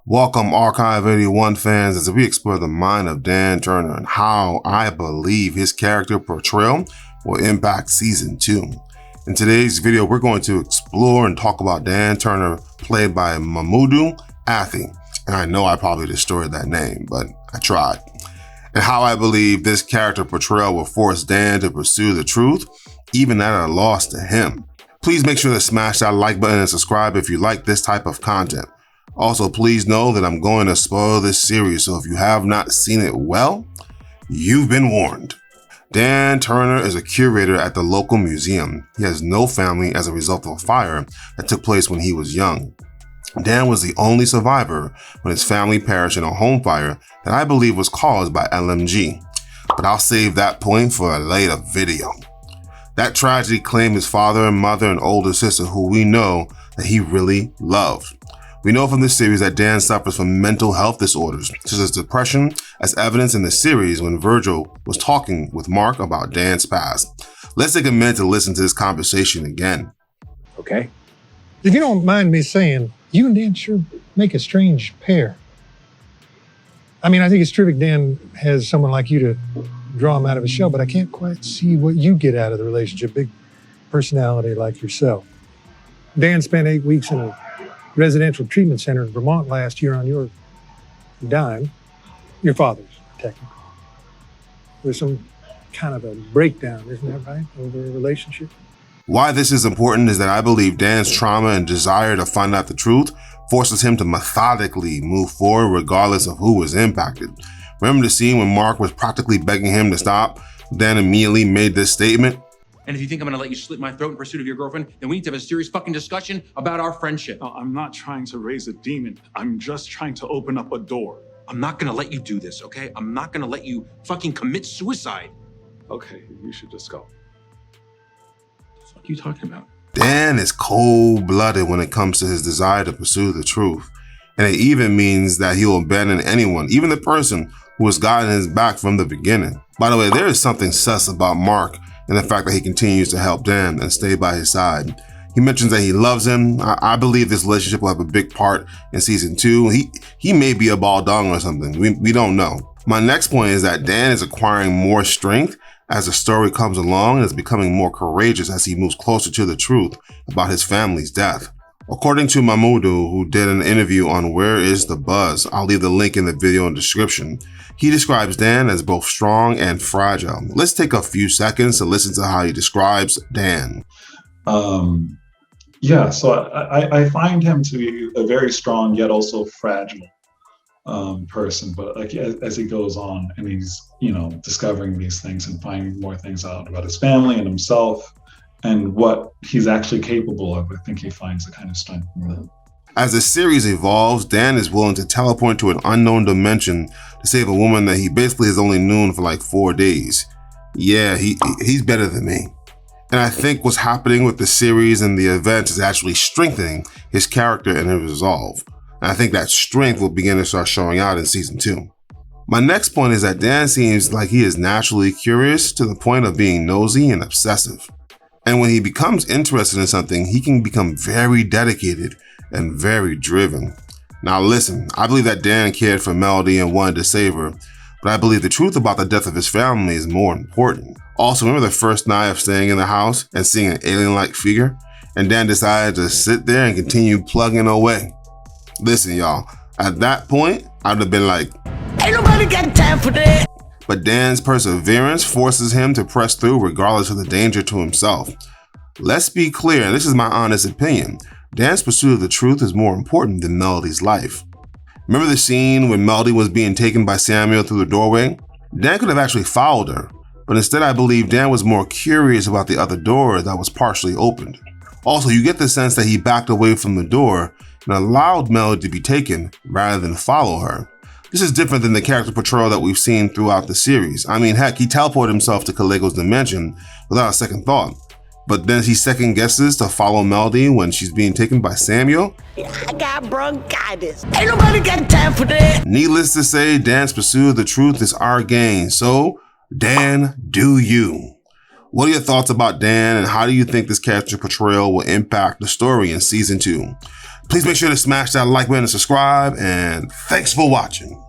Welcome, Archive 81 fans, as we explore the mind of Dan Turner and how I believe his character portrayal will impact Season 2. In today's video, we're going to explore and talk about Dan Turner, played by Mamoudou Athie. And I know I probably destroyed that name, but I tried. And how I believe this character portrayal will force Dan to pursue the truth, even at a loss to him. Please make sure to smash that like button and subscribe if you like this type of content. Also, please know that I'm going to spoil this series, so if you have not seen it, well, you've been warned. Dan Turner is a curator at the local museum. He has no family as a result of a fire that took place when he was young. Dan was the only survivor when his family perished in a home fire that I believe was caused by LMG. But I'll save that point for a later video. That tragedy claimed his father and mother and older sister, who we know that he really loved. We know from this series that Dan suffers from mental health disorders, such as depression, as evidenced in the series when Virgil was talking with Mark about Dan's past. Let's take a minute to listen to this conversation again. Okay. If you don't mind me saying, you and Dan sure make a strange pair. I mean, I think it's terrific Dan has someone like you to draw him out of his shell, but I can't quite see what you get out of the relationship. Big personality like yourself. Dan spent 8 weeks in a residential treatment center in Vermont last year on your dime, your father's, technically. There's some kind of a breakdown, isn't that right, over a relationship? Why this is important is that I believe Dan's trauma and desire to find out the truth forces him to methodically move forward regardless of who was impacted. Remember the scene when Mark was practically begging him to stop? Dan immediately made this statement. And if you think I'm gonna let you slit my throat in pursuit of your girlfriend, then we need to have a serious fucking discussion about our friendship. No, I'm not trying to raise a demon. I'm just trying to open up a door. I'm not gonna let you do this, okay? I'm not gonna let you fucking commit suicide. Okay, you should just go. What the fuck are you talking about? Dan is cold-blooded when it comes to his desire to pursue the truth. And it even means that he will abandon anyone, even the person who has gotten his back from the beginning. By the way, there is something sus about Mark and the fact that he continues to help Dan and stay by his side. He mentions that he loves him. I believe this relationship will have a big part in Season 2. He may be a ball dong or something. We don't know. My next point is that Dan is acquiring more strength as the story comes along and is becoming more courageous as he moves closer to the truth about his family's death. According to Mamoudou, who did an interview on Where Is the Buzz, I'll leave the link in the video description, he describes Dan as both strong and fragile. Let's take a few seconds to listen to how he describes Dan. Yeah, so I find him to be a very strong yet also fragile person. But like as he goes on and he's, discovering these things and finding more things out about his family and himself and what he's actually capable of, I think he finds a kind of strength in that. As the series evolves, Dan is willing to teleport to an unknown dimension to save a woman that he basically has only known for like 4 days. Yeah, he's better than me. And I think what's happening with the series and the events is actually strengthening his character and his resolve. And I think that strength will begin to start showing out in Season 2. My next point is that Dan seems like he is naturally curious to the point of being nosy and obsessive. And when he becomes interested in something, he can become very dedicated and very driven. Now listen, I believe that Dan cared for Melody and wanted to save her, but I believe the truth about the death of his family is more important. Also, remember the first night of staying in the house and seeing an alien-like figure? And Dan decided to sit there and continue plugging away. Listen, y'all, at that point, I'd have been like, ain't nobody got time for that. But Dan's perseverance forces him to press through regardless of the danger to himself. Let's be clear, and this is my honest opinion, Dan's pursuit of the truth is more important than Melody's life. Remember the scene when Melody was being taken by Samuel through the doorway? Dan could have actually followed her, but instead I believe Dan was more curious about the other door that was partially opened. Also, you get the sense that he backed away from the door and allowed Melody to be taken rather than follow her. This is different than the character portrayal that we've seen throughout the series. I mean, heck, he teleported himself to Kalego's dimension without a second thought. But then he second guesses to follow Melody when she's being taken by Samuel. I got bronchitis. Ain't nobody got time for that. Needless to say, Dan's pursuit of the truth is our gain. So, Dan, do you? What are your thoughts about Dan and how do you think this character portrayal will impact the story in Season 2? Please make sure to smash that like button and subscribe, and thanks for watching.